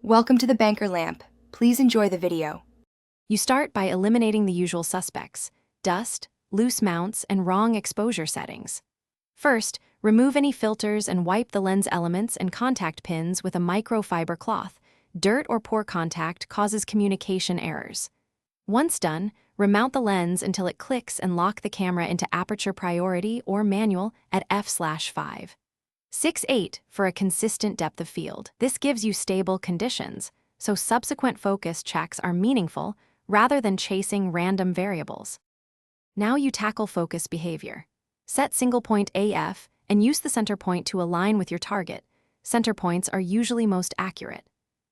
Welcome to the Banker Lamp. Please enjoy the video. You start by eliminating the usual suspects: dust, loose mounts, and wrong exposure settings. First, remove any filters and wipe the lens elements and contact pins with a microfiber cloth. Dirt or poor contact causes communication errors. Once done, remount the lens until it clicks and lock the camera into aperture priority or manual at f/5. 6/8 for a consistent depth of field. This gives you stable conditions, so subsequent focus checks are meaningful rather than chasing random variables. Now you tackle focus behavior. Set single point AF and use the center point to align with your target. Center points are usually most accurate.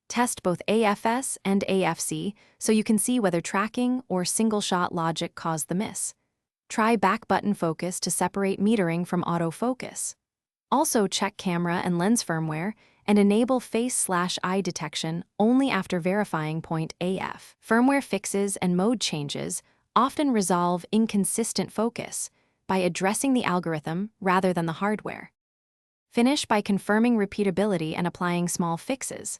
Test both AFS and AFC so you can see whether tracking or single-shot logic caused the miss. Try back button focus to separate metering from autofocus. Also check camera and lens firmware and enable face/eye detection only after verifying point AF. Firmware fixes and mode changes often resolve inconsistent focus by addressing the algorithm rather than the hardware. Finish by confirming repeatability and applying small fixes.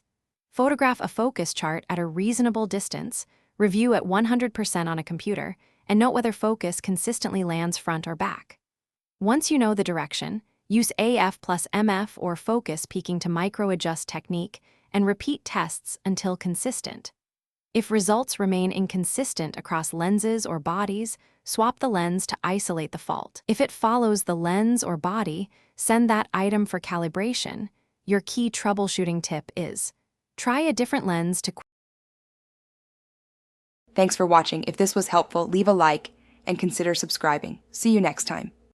Photograph a focus chart at a reasonable distance, review at 100% on a computer, and note whether focus consistently lands front or back. Once you know the direction, use AF plus MF or focus peaking to micro-adjust technique and repeat tests until consistent. If results remain inconsistent across lenses or bodies, swap the lens to isolate the fault. If it follows the lens or body, send that item for calibration. Your key troubleshooting tip is: try a different lens to... Thanks for watching. If this was helpful, leave a like and consider subscribing. See you next time.